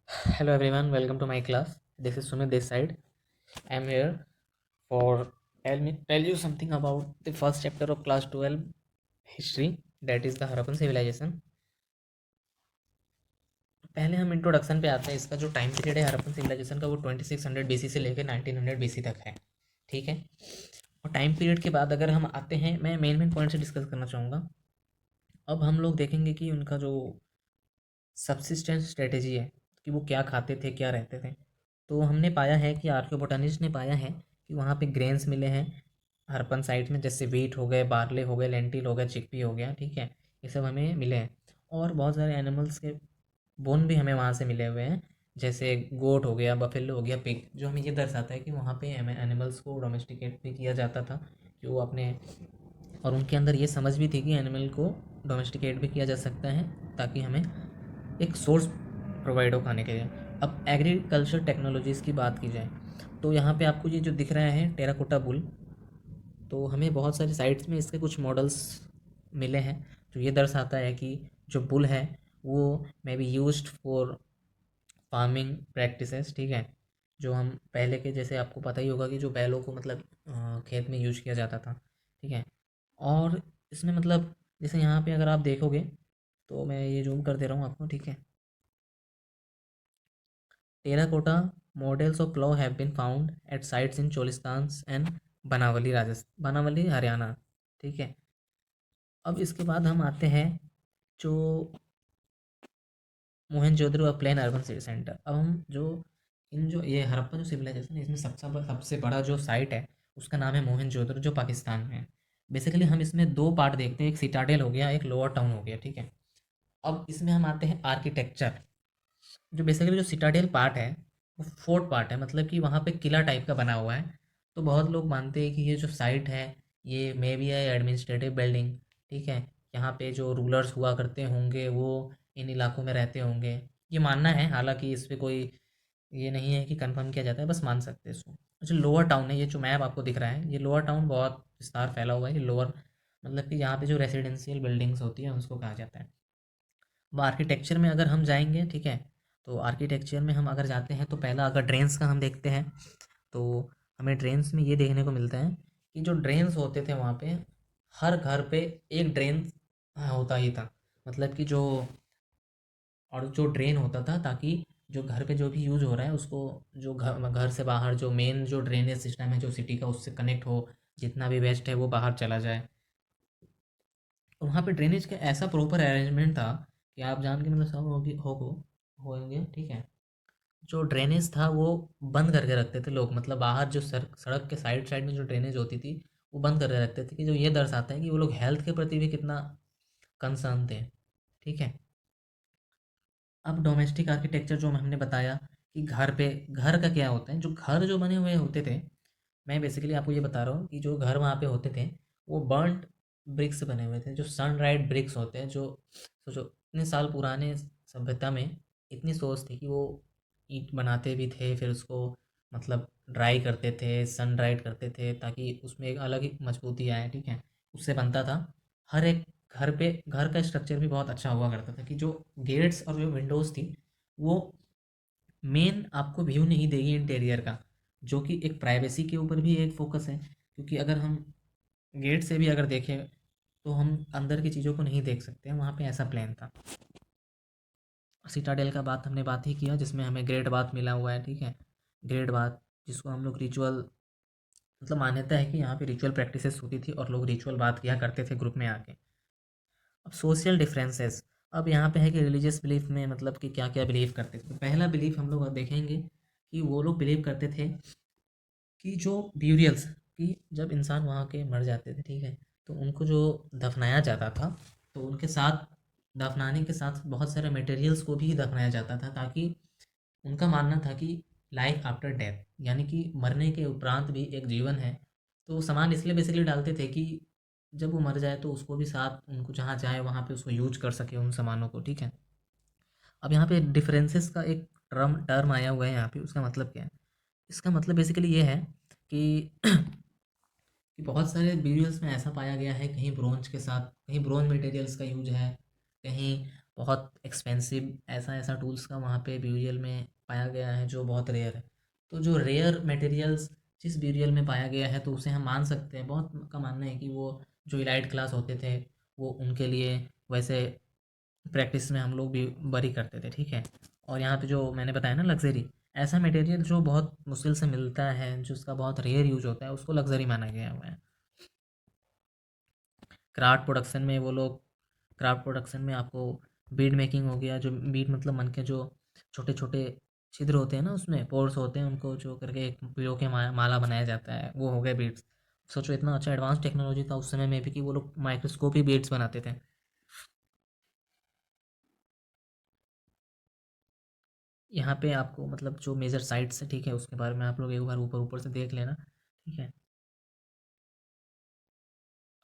Hello everyone, welcome to my class. This is Sumit this side. I am here for tell you something about the first chapter of class 12 history, that is the Harappan civilization. पहले हम introduction पे आते हैं। इसका जो time period है Harappan civilisation का वो 2600 बीसी से लेकर 1900 बीसी तक है। ठीक है। और टाइम पीरियड के बाद अगर हम आते हैं, मैं मेन पॉइंट से डिस्कस करना चाहूँगा। अब हम लोग देखेंगे कि उनका जो सब्सिस्टेंस स्ट्रेटेजी है कि वो क्या खाते थे, क्या रहते थे। तो हमने पाया है कि आर्कियोबोटानिस्ट ने पाया है कि वहाँ पे ग्रेन्स मिले हैं हरपन साइट में, जैसे वीट हो गए, बार्ले हो गए, लेंटिल हो गया, चिकपी हो गया। ठीक है, ये सब हमें मिले हैं। और बहुत सारे एनिमल्स के बोन भी हमें वहाँ से मिले हुए हैं, जैसे गोट हो गया, बफेलो हो गया, पिग, जो हमें ये दर्शाता है कि वहाँ पे हमें एनिमल्स को डोमेस्टिकेट भी किया जाता था, कि वो अपने, और उनके अंदर ये समझ भी थी कि एनिमल को डोमेस्टिकेट भी किया जा सकता है ताकि हमें एक सोर्स प्रोवाइड हो खाने के लिए। अब एग्रीकल्चर टेक्नोलॉजीज़ की बात की जाए तो यहाँ पे आपको ये जो दिख रहा है टेराकोटा बुल, तो हमें बहुत सारी साइट्स में इसके कुछ मॉडल्स मिले हैं, जो ये दर्शाता है कि जो बुल है वो may be used for farming practices. ठीक है, जो हम पहले के, जैसे आपको पता ही होगा कि जो बैलों को मतलब खेत में यूज किया जाता था। ठीक है। और इसमें मतलब जैसे यहाँ पे अगर आप देखोगे तो मैं ये जूम कर दे रहा हूँ आपको। ठीक है, terracotta models of claw have been found at sites in Cholistan and Banawali Rajasthan, Banawali Haryana. ठीक है। अब इसके बाद हम आते हैं जो मोहनजोदड़ो और प्लेन अर्बन सिटी सेंटर। अब हम जो इन जो ये हड़प्पा जो सिविलाइजेशन है, इसमें सबसे बड़ा जो साइट है उसका नाम है मोहनजोदड़ो, जो पाकिस्तान में है। बेसिकली हम इसमें दो पार्ट देखते हैं, एक सिटाडेल हो गया, एक लोअर टाउन हो गया। ठीक है। अब इसमें हम आते हैं आर्किटेक्चर। जो बेसिकली जो सिटाडेल पार्ट है वो फोर्ट पार्ट है, मतलब कि वहाँ पे किला टाइप का बना हुआ है। तो बहुत लोग मानते हैं कि ये जो साइट है ये मे बी है एडमिनिस्ट्रेटिव बिल्डिंग। ठीक है, यहाँ पे जो रूलर्स हुआ करते होंगे वो इन इलाकों में रहते होंगे, ये मानना है। हालांकि इस पे कोई ये नहीं है कि कंफर्म किया जाता है, बस मान सकते हैं इसको। जो लोअर टाउन है, ये जो मैप आपको दिख रहा है, ये लोअर टाउन बहुत विस्तार फैला हुआ है। ये लोअर मतलब कि यहाँ पे जो रेसिडेंशियल बिल्डिंग्स होती है उसको कहा जाता है। अब आर्किटेक्चर में अगर हम जाएंगे, ठीक है, तो आर्किटेक्चर में हम अगर जाते हैं तो पहला अगर ड्रेन्स का हम देखते हैं तो हमें ड्रेन्स में ये देखने को मिलता है कि जो ड्रेन्स होते थे वहाँ पे हर घर पे एक ड्रेन होता ही था। मतलब कि जो, और जो ड्रेन होता था ताकि जो घर पे जो भी यूज़ हो रहा है उसको, जो घर घर से बाहर जो मेन जो ड्रेनेज सिस्टम है जो सिटी का, उससे कनेक्ट हो, जितना भी वेस्ट है वो बाहर चला जाए। तो वहाँ पे ड्रेनेज का ऐसा प्रॉपर अरेंजमेंट था कि आप जान के मतलब सब होंगे। ठीक है, जो ड्रेनेज था वो बंद करके रखते थे लोग, मतलब बाहर जो सड़क के साइड साइड में जो ड्रेनेज होती थी वो बंद करके रखते थे, कि जो ये दर्शाता है कि वो लोग हेल्थ के प्रति भी कितना कंसर्न थे। ठीक है। अब डोमेस्टिक आर्किटेक्चर जो हमने बताया कि घर पे, घर का क्या होता है, जो घर जो बने हुए होते थे, मैं बेसिकली आपको ये बता रहा हूँ कि जो घर वहाँ पे होते थे वो बर्न्ड ब्रिक्स से बने हुए थे, जो सन ड्राइड ब्रिक्स होते हैं। जो सोचो इतने साल पुराने सभ्यता में इतनी सोच थी कि वो ईंट बनाते भी थे, फिर उसको मतलब ड्राई करते थे, सन ड्राइड करते थे ताकि उसमें एक अलग ही मजबूती आए। ठीक है, उससे बनता था। हर एक घर पे, घर का स्ट्रक्चर भी बहुत अच्छा हुआ करता था कि जो गेट्स और जो विंडोज़ थी वो मेन आपको व्यू नहीं देगी इंटीरियर का, जो कि एक प्राइवेसी के ऊपर भी एक फोकस है। क्योंकि अगर हम गेट से भी अगर देखें तो हम अंदर की चीज़ों को नहीं देख सकते हैं, वहाँ पे ऐसा प्लान था। सिटाडेल का बात ही किया, जिसमें हमें ग्रेट बाथ मिला हुआ है। ठीक है, ग्रेट बाथ, जिसको हम लोग रिचुअल, मतलब मान्यता है कि यहाँ पे रिचुअल प्रैक्टिसेस होती थी और लोग रिचुअल बात किया करते थे ग्रुप में आके। अब सोशल डिफरेंसेस, अब यहाँ पे है कि रिलीजियस बिलीफ में मतलब कि क्या क्या बिलीव करते थे। तो पहला बिलीफ हम लोग देखेंगे कि वो लोग बिलीव करते थे कि जो ब्यूरियल्स, कि जब इंसान वहाँ के मर जाते थे, ठीक है, तो उनको जो दफनाया जाता था, तो उनके साथ दफनाने के साथ बहुत सारे मटेरियल्स को भी दफनाया जाता था, ताकि उनका मानना था कि लाइफ आफ्टर डेथ, यानी कि मरने के उपरांत भी एक जीवन है। तो वो सामान इसलिए बेसिकली डालते थे कि जब वो मर जाए तो उसको भी साथ, उनको जहाँ जाए वहाँ पे उसको यूज कर सके उन सामानों को। ठीक है। अब यहाँ पे डिफरेंसेस का एक टर्म टर्म आया हुआ है यहाँ पे, उसका मतलब क्या है? इसका मतलब बेसिकली ये है कि कि बहुत सारे ब्यूरियल्स में ऐसा पाया गया है, कहीं ब्रोंज के साथ, कहीं ब्रोंज मटेरियल्स का यूज है, कहीं बहुत एक्सपेंसिव ऐसा ऐसा टूल्स का वहाँ पे ब्यूरियल में पाया गया है जो बहुत रेयर है। तो जो रेयर मटेरियल्स जिस ब्यूरियल में पाया गया है तो उसे हम मान सकते हैं, बहुत का मानना है कि वो जो इलाइट क्लास होते थे वो उनके लिए वैसे प्रैक्टिस में हम लोग भी बरी करते थे, ठीक है। और यहाँ पे जो मैंने बताया ना लग्जरी, ऐसा मटेरियल जो बहुत मुश्किल से मिलता है, जो उसका बहुत रेयर यूज होता है, उसको लग्जरी माना गया हुआ है। क्राफ्ट प्रोडक्शन में वो लोग क्राफ्ट प्रोडक्शन में आपको बीड मेकिंग हो गया, जो बीड मतलब मन के जो छोटे छोटे छिद्र होते हैं ना, उसमें पोर्स होते हैं, उनको जो करके एक पिलो के माला बनाया जाता है, वो हो गए बीड्स। सोचो इतना अच्छा एडवांस टेक्नोलॉजी था उस समय में भी कि वो लोग माइक्रोस्कोप ही बीड्स बनाते थे। यहाँ पे आपको मतलब जो मेजर साइट्स है, ठीक है, उसके बारे में आप लोग एक बार ऊपर ऊपर से देख लेना, ठीक है।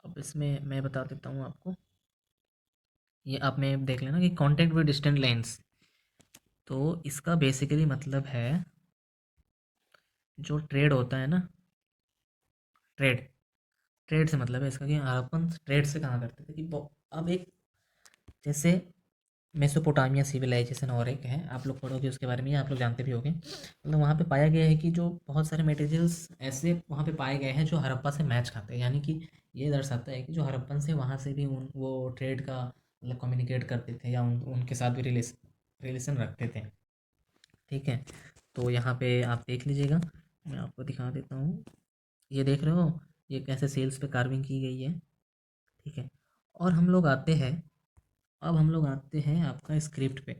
अब इसमें मैं बता देता हूँ आपको, ये आप में देख लेना कि कांटेक्ट विद डिस्टेंट लाइन्स। तो इसका बेसिकली मतलब है जो ट्रेड होता है ना, ट्रेड ट्रेड से मतलब है इसका कि हड़प्पन ट्रेड से कहाँ करते थे कि अब एक जैसे मेसोपोटामिया सिविलाइजेशन और एक है, आप लोग पढ़ोगे उसके बारे में, आप लोग जानते भी होंगे। मतलब वहाँ पे पाया गया है कि जो बहुत सारे मटेरियल्स ऐसे वहाँ पे पाए गए हैं जो हड़प्पा से मैच खाते हैं, यानी कि ये दर्शाता है कि जो हड़प्पन से वहाँ से भी उन वो ट्रेड का मतलब कम्युनिकेट करते थे या उनके साथ भी रिलेशन रखते थे, ठीक है। तो यहाँ पे आप देख लीजिएगा, मैं आपको दिखा देता हूँ। ये देख रहे हो, ये कैसे सेल्स पे कार्विंग की गई है, ठीक है। और हम लोग आते हैं, अब हम लोग आते हैं आपका स्क्रिप्ट पे।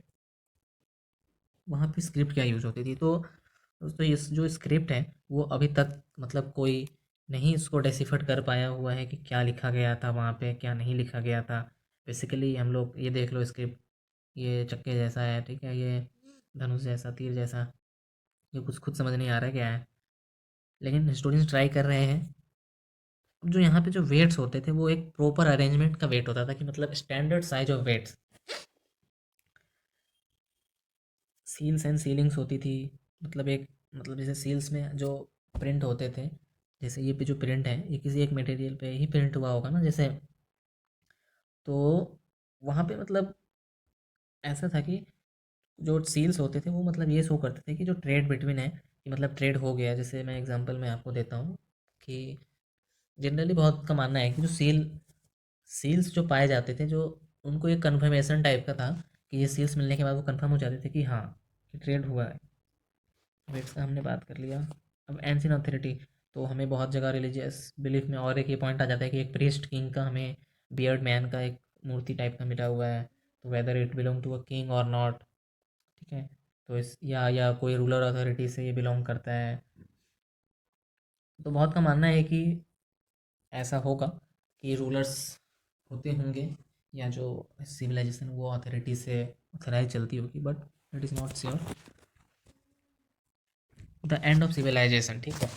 वहाँ पे स्क्रिप्ट क्या यूज़ होती थी, तो दोस्तों इस जो स्क्रिप्ट है वो अभी तक मतलब कोई नहीं इसको डेसिफर कर पाया हुआ है कि क्या लिखा गया था वहाँ पे, क्या नहीं लिखा गया था। बेसिकली हम लोग ये देख लो स्क्रिप्ट, ये चक्के जैसा है, ठीक है, ये धनुष जैसा, तीर जैसा, ये कुछ खुद समझ नहीं आ रहा है क्या है, लेकिन स्टूडेंट्स ट्राई कर रहे हैं। अब जो यहाँ पे जो वेट्स होते थे वो एक प्रॉपर अरेंजमेंट का वेट होता था कि मतलब standard size of weights, seals and sealings होती थी। मतलब एक मतलब जैसे सील्स में जो प्रिंट होते थे, जैसे ये पे जो प्रिंट है ये किसी एक मटेरियल पे ही प्रिंट हुआ होगा ना जैसे, तो वहाँ पे मतलब ऐसा था कि जो सील्स होते थे वो मतलब ये शो करते थे कि जो ट्रेड बिटवीन है कि मतलब ट्रेड हो गया। जैसे मैं एग्जांपल में आपको देता हूँ कि जनरली बहुत का मानना है कि जो सील्स जो पाए जाते थे, जो उनको एक कन्फर्मेशन टाइप का था कि ये सील्स मिलने के बाद वो कंफर्म हो जाते थे कि हाँ कि ट्रेड हुआ है। वेट्स का हमने बात कर लिया। अब एंशियंट ऑथोरिटी, तो हमें बहुत जगह रिलीजियस बिलीफ में और एक ये पॉइंट आ जाता है कि एक प्रीस्ट किंग का हमें बियर्ड मैन का एक मूर्ति टाइप का मिला हुआ है, तो whether it belong to a king और नॉट, ठीक है। तो इस या कोई रूलर अथॉरिटी से ये बिलोंग करता है। तो बहुत का मानना है कि ऐसा होगा कि रूलर्स होते होंगे या जो सिविलाइजेशन वो अथॉरिटी से अथराइज चलती होगी, but it is not sure. The end of civilization, ठीक है।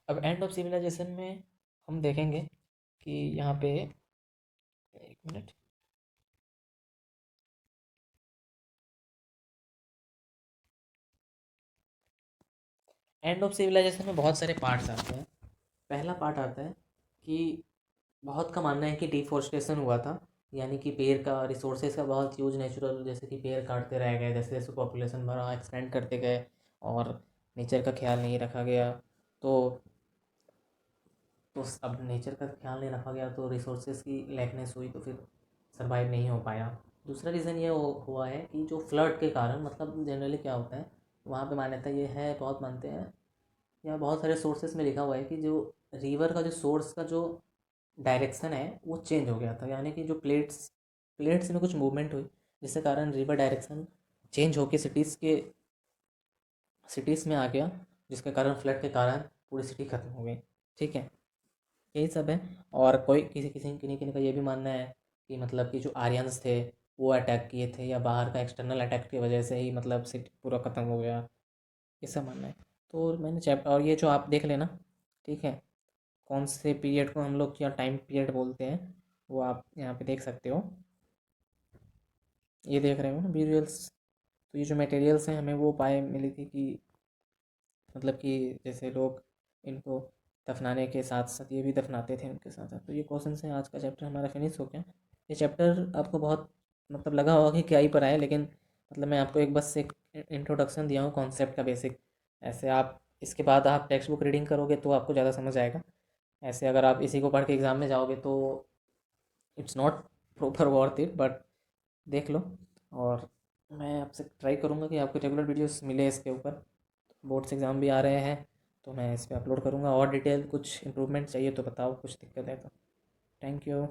अब एंड ऑफ सिविलाइजेशन में हम देखेंगे कि यहाँ पे एक मिनट, एंड ऑफ सिविलाइजेशन में बहुत सारे पार्ट्स आते हैं। पहला पार्ट आता है कि बहुत का मानना है कि डिफोरेस्टेशन हुआ था, यानी कि पेड़ का रिसोर्सेज का बहुत यूज नेचुरल, जैसे कि पेड़ काटते रह गए, जैसे जैसे पॉपुलेशन बढ़ा एक्सपेंड करते गए और नेचर का ख्याल नहीं रखा गया। तो अब नेचर का ख्याल नहीं रखा गया तो रिसोर्सेज की लैकनेस हुई, तो फिर सर्वाइव नहीं हो पाया। दूसरा रीज़न ये हुआ है कि जो फ्लड के कारण, मतलब जनरली क्या होता है वहाँ पे मान्यता ये है, बहुत मानते हैं या बहुत सारे सोर्सेज में लिखा हुआ है कि जो रिवर का जो सोर्स का जो डायरेक्शन है वो चेंज हो गया था, यानी कि जो प्लेट्स प्लेट्स में कुछ मूवमेंट हुई जिसके कारण रिवर डायरेक्शन चेंज होकर सिटीज़ में आ गया, जिसके कारण फ्लड के कारण पूरी सिटी खत्म हो गई, ठीक है। यही सब है। और कोई किसी किसी किन्हीं किन्हीं का ये भी मानना है कि मतलब कि जो आर्यंस थे वो अटैक किए थे, या बाहर का एक्सटर्नल अटैक की वजह से ही मतलब सिटी पूरा ख़त्म हो गया, ये सब मानना है। तो मैंने चैप्टर, और ये जो आप देख लेना, ठीक है, कौन से पीरियड को हम लोग क्या टाइम पीरियड बोलते हैं वो आप यहाँ पे देख सकते हो। ये देख रहे हो ना ब्यूरियल्स, तो ये जो मटेरियल्स हैं हमें वो पाए मिली थी कि मतलब कि जैसे लोग इनको दफनाने के साथ साथ ये भी दफनाते थे उनके साथ साथ। तो ये क्वेश्चन है, आज का चैप्टर हमारा फिनिश हो गया। ये चैप्टर आपको बहुत मतलब लगा होगा कि क्या ही पढ़ा है, लेकिन मतलब मैं आपको एक बस एक इंट्रोडक्शन दिया हूँ कॉन्सेप्ट का बेसिक। ऐसे आप इसके बाद आप टेक्स्ट बुक रीडिंग करोगे तो आपको ज़्यादा समझ आएगा। ऐसे अगर आप इसी को पढ़ के एग्ज़ाम में जाओगे तो it's not proper worth it, but देख लो। और मैं आपसे ट्राई करूँगा कि आपको रेगुलर वीडियोस मिले इसके ऊपर। बोर्ड्स एग्ज़ाम भी आ रहे हैं तो मैं इस पे अपलोड करूँगा। और डिटेल कुछ इम्प्रूवमेंट चाहिए तो बताओ, कुछ दिक्कत है तो। Thank you.